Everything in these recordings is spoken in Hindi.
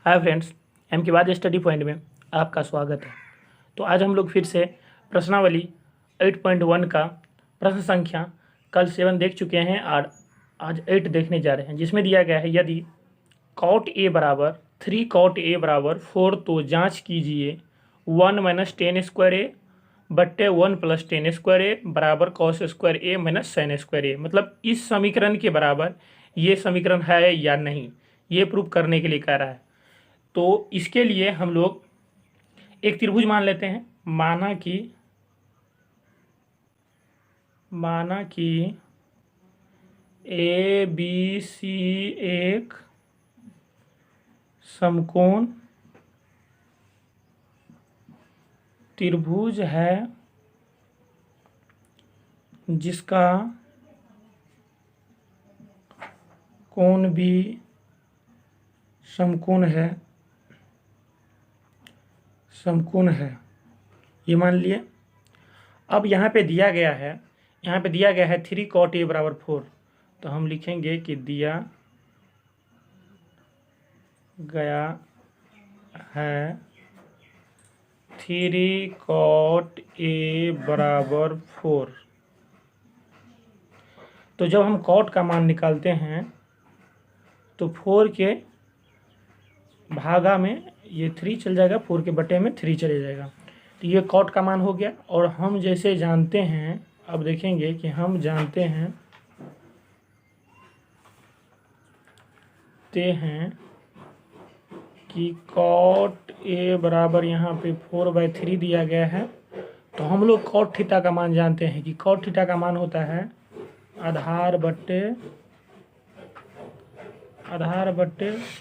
हाय फ्रेंड्स, एम के बाद स्टडी पॉइंट में आपका स्वागत है। तो आज हम लोग फिर से प्रश्नावली 8.1 का प्रश्न संख्या कल 7 देख चुके हैं और आज 8 देखने जा रहे हैं, जिसमें दिया गया है यदि cot a बराबर 3 cot a बराबर 4 तो जांच कीजिए 1 - tan स्क्वायर ए बट्टे 1 + tan स्क्वायर ए बराबर cos स्क्वायर ए - sin स्क्वायर ए। मतलब इस समीकरण के बराबर ये समीकरण है या नहीं, ये प्रूव करने के लिए कह रहा है। तो इसके लिए हम लोग एक त्रिभुज मान लेते हैं। माना कि ए बी सी एक समकोण त्रिभुज है जिसका कोण भी समकोण है, ये मान लिए। अब यहाँ पे दिया गया है 3 cot a बराबर 4, तो हम लिखेंगे कि दिया गया है 3 cot a बराबर 4। तो जब हम cot का मान निकालते हैं तो 4 के भागा में ये 3 चल जाएगा, 4 के बटे में 3 चले जाएगा। तो ये cot का मान हो गया। और हम जैसे जानते हैं, अब देखेंगे कि हम जानते हैं कि cot a बराबर यहाँ पे 4/3 दिया गया है। तो हम लोग cot थीटा का मान जानते हैं कि cot थीटा का मान होता है आधार बट्टे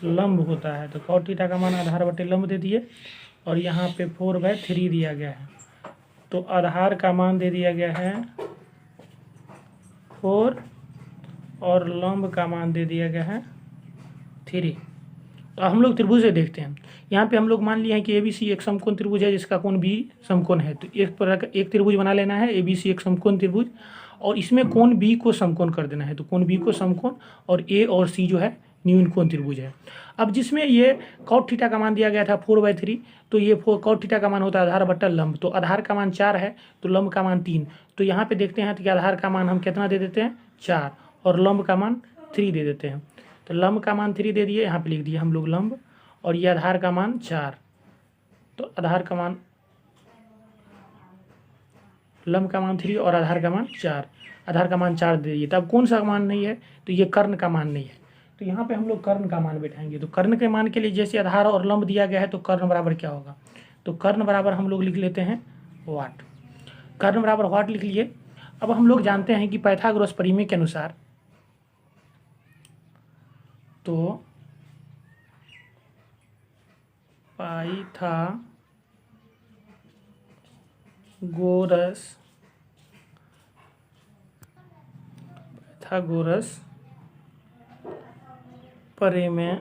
लंब होता है। तो cot थीटा का मान आधार बट्टे लंब दे दिए और यहाँ पे 4/3 दिया गया है। तो आधार का मान दे दिया गया है 4 और लंब का मान दे दिया गया है 3। तो हम लोग त्रिभुज से देखते हैं। यहाँ पे हम लोग मान लिए हैं कि ABC एक समकोण त्रिभुज है जिसका कोण B समकोण है। तो एक त्रिभुज बना लेना है, ABC एक समकोण त्रिभुज, और इसमें कोण B को समकोण कर देना है। तो कोण B को समकोण और A और C जो है न्यून कोण त्रिभुज है। अब जिसमें ये cot थीटा का मान दिया गया था 4/3, तो ये cot थीटा का मान होता है आधार बट्टा लंब। तो आधार का मान 4 है तो लंब का मान 3। तो यहाँ पे देखते हैं तो कि आधार का मान हम कितना दे देते हैं 4 और लंब का मान 3 दे देते हैं। तो लंब का मान 3 दे दिए, यहाँ पे लिख दिए हम लोग लंब, और ये आधार का मान 4। तो आधार का मान लंब का मान 3 और आधार का मान 4, आधार का मान 4 दे दिए। तब कौन सा मान नहीं है, तो ये कर्ण का मान नहीं है। तो यहाँ पे हम लोग कर्ण का मान बैठाएंगे। तो कर्ण के मान के लिए जैसे आधार और लंब दिया गया है तो कर्ण बराबर क्या होगा, तो कर्ण बराबर हम लोग लिख लेते हैं वाट। कर्ण बराबर वाट लिख लिए। अब हम लोग जानते हैं कि पाइथागोरस प्रमेय के अनुसार तो पाइथागोरस प्रमेय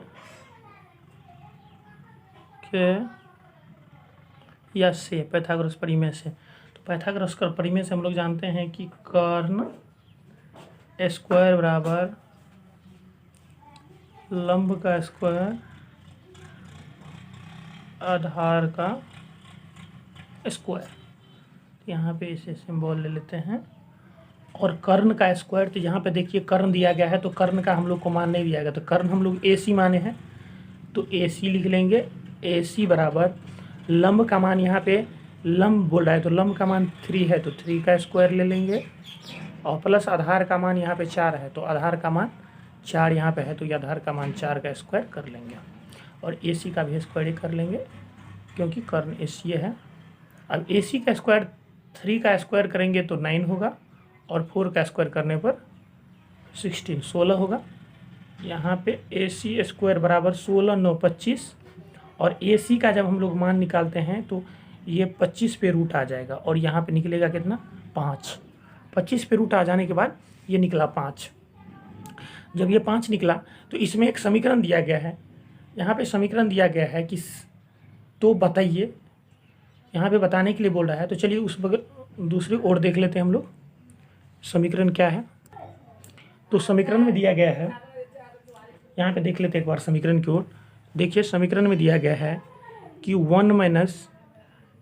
पाइथागोरस प्रमेय से, तो पाइथागोरस का प्रमेय से हम लोग जानते हैं कि कर्ण स्क्वायर बराबर लंब का स्क्वायर आधार का स्क्वायर। यहाँ पे इसे सिंबल ले लेते हैं। और कर्ण का स्क्वायर, तो यहाँ पे देखिए कर्ण दिया गया है तो कर्ण का हम लोग को मान नहीं दिया गया, तो कर्ण हम लोग AC माने हैं तो AC लिख लेंगे। AC बराबर लंब का मान, यहाँ पे लंब बोल रहा है तो लंब का मान 3 है तो 3 का स्क्वायर ले लेंगे, और प्लस आधार का मान यहाँ पे 4 है तो आधार का मान 4 यहाँ पे है तो ये आधार का मान 4 का स्क्वायर कर लेंगे, और AC का भी स्क्वायर कर लेंगे क्योंकि कर्ण AC है। अब AC का स्क्वायर 3 का स्क्वायर करेंगे तो 9 होगा, और 4 का स्क्वायर करने पर 16 होगा। यहाँ पे AC स्क्वायर बराबर 16 9 25, और AC का जब हम लोग मान निकालते हैं तो ये 25 पे रूट आ जाएगा, और यहाँ पे निकलेगा कितना 5। 25 पे रूट आ जाने के बाद ये निकला 5। जब ये 5 निकला तो इसमें एक समीकरण दिया गया है, यहाँ पे समीकरण दिया गया है कि तो बताइए, यहाँ पे बताने के लिए बोल रहा है। तो चलिए उस बगल दूसरी ओर देख लेते हैं हम लोग समीकरण क्या है। तो समीकरण में दिया गया है, यहाँ पे देख लेते हैं एक बार समीकरण की ओर। देखिए समीकरण में दिया गया है कि 1 माइनस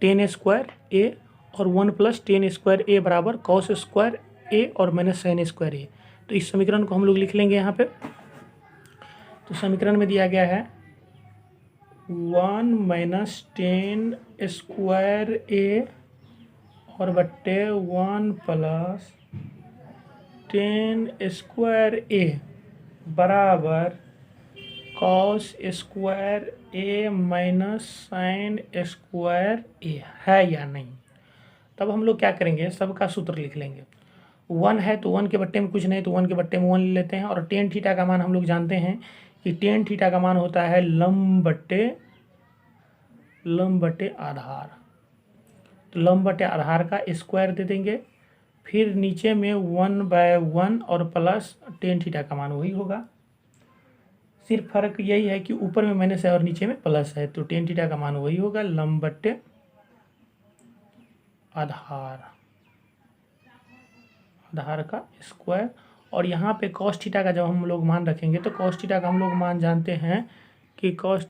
10 स्क्वायर ए और 1 प्लस 10 स्क्वायर ए बराबर कॉस स्क्वायर ए और माइनस साइन स्क्वायर ए। तो इस समीकरण को हम लोग लिख लेंगे यहाँ पे। तो समीकरण में दिया गया है 1 माइनस 10 स्क्वायर ए और बट्टे 1 प्लस 10 स्क्वायर ए बराबर कॉस स्क्वायर ए माइनस साइन स्क्वायर ए है या नहीं। तब हम लोग क्या करेंगे, सबका सूत्र लिख लेंगे। 1 है तो 1 के बट्टे में कुछ नहीं, तो 1 के बट्टे में 1 ले लेते हैं। और टेन थीटा का मान हम लोग जानते हैं कि टेन थीटा का मान होता है लंब बट्टे आधार। तो लंब बट्टे आधार का स्क्वायर दे देंगे, फिर नीचे में 1/1 और प्लस टेन थीटा का मान वही होगा। सिर्फ फर्क यही है कि ऊपर में माइनस है और नीचे में प्लस है, तो टेन थीटा का मान वही होगा लंब बट्टे आधार का स्क्वायर। और यहाँ पे कॉस थीटा का जब हम लोग मान रखेंगे तो कॉस थीटा का हम लोग मान जानते हैं कि कॉस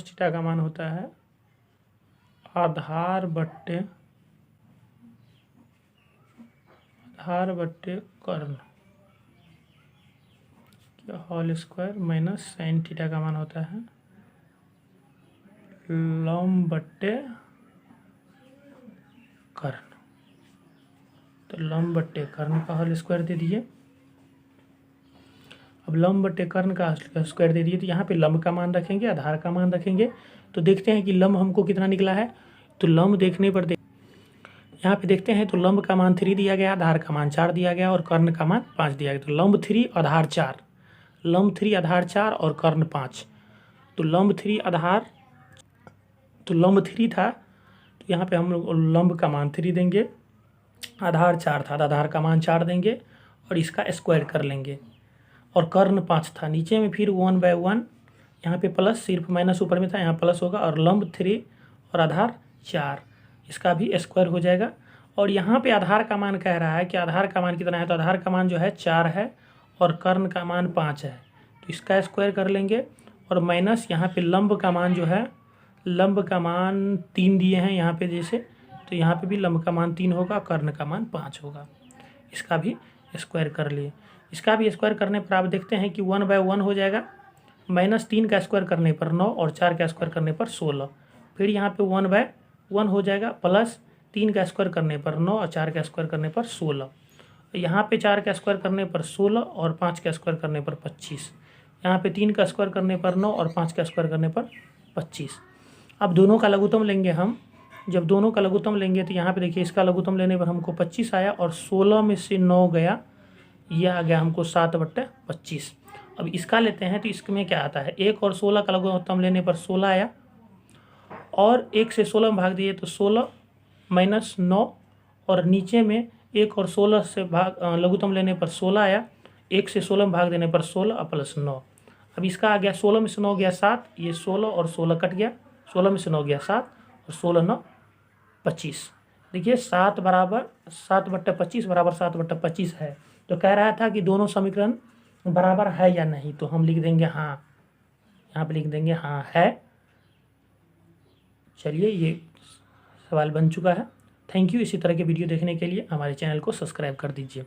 थीटा का मान होता है आधार बट्टे कर्ण whole square minus sine theta का मान होता है लंब बट्टे कर्ण। तो लंब बट्टे कर्ण का होल स्क्वायर दे दिए। अब लंब बट्टे कर्ण का स्क्वायर दे दिए, तो यहाँ पे लंब का मान रखेंगे, आधार का मान रखेंगे। तो देखते हैं कि लंब हमको कितना निकला है। तो लंब देखने पर यहाँ पे देखते हैं तो लंब का मान 3 दिया गया, आधार का मान 4 दिया गया और कर्ण का मान 5 दिया गया। तो लंब 3 आधार 4, लंब 3 आधार 4 और कर्ण 5। तो लंब 3 था, तो यहाँ पे हम लोग लंब का मान 3 देंगे, आधार 4 था तो आधार का मान 4 देंगे और इसका स्क्वायर कर लेंगे। और कर्ण 5 था, नीचे में फिर 1/1, यहाँ पे प्लस, सिर्फ माइनस ऊपर में था, यहाँ प्लस होगा। और लंब 3 और आधार 4, इसका भी स्क्वायर हो जाएगा। और यहाँ पे आधार का मान कह रहा है कि आधार का मान कितना है, तो आधार का मान जो है 4 है और कर्ण का मान 5 है, तो इसका स्क्वायर कर लेंगे। और माइनस यहाँ पे लंब का मान जो है, लंब का मान 3 दिए हैं यहाँ पे जैसे, तो यहाँ पे भी लंब का मान 3 होगा, कर्ण का मान 5 होगा। इसका भी स्क्वायर कर लिए। इसका भी स्क्वायर करने पर आप देखते हैं कि 1/1 हो जाएगा, माइनस 3 का स्क्वायर करने पर 9 और 4 का स्क्वायर करने पर 16। फिर यहाँ पे 1/1 हो जाएगा, प्लस 3 का स्क्वायर करने पर 9 और 4 का स्क्वायर करने पर 16। यहाँ पे 4 का स्क्वायर करने पर 16 और 5 का स्क्वायर करने पर 25। यहाँ पे 3 का स्क्वायर करने पर 9 और 5 का स्क्वायर करने पर 25। अब दोनों का लघुत्तम लेंगे हम। जब दोनों का लघुत्तम लेंगे तो यहाँ पे देखिए इसका लघुत्तम लेने पर हमको 25 आया और 16 में से 9 गया, यह आ गया हमको 7/25। अब इसका लेते हैं तो इसमें क्या आता है, 1 और 16 का लघुत्तम लेने पर 16 आया और 1 से 16 में भाग दिए तो 16 माइनस 9 और नीचे में 1 और 16 से लघुत्तम लेने पर 16 आया, 1 से 16 में भाग देने पर 16 और प्लस 9। अब इसका आ गया 16 में से 9 गया 7, ये 16 और 16 कट गया, 16 में से 9 गया 7 और 16 9 25। देखिए 7/25 बराबर 7/25 है। तो कह रहा था कि दोनों समीकरण बराबर है या नहीं, तो हम लिख देंगे हाँ, यहाँ पे लिख देंगे हाँ है। चलिए ये सवाल बन चुका है। Thank you. इसी तरह के वीडियो देखने के लिए हमारे चैनल को सब्सक्राइब कर दीजिए।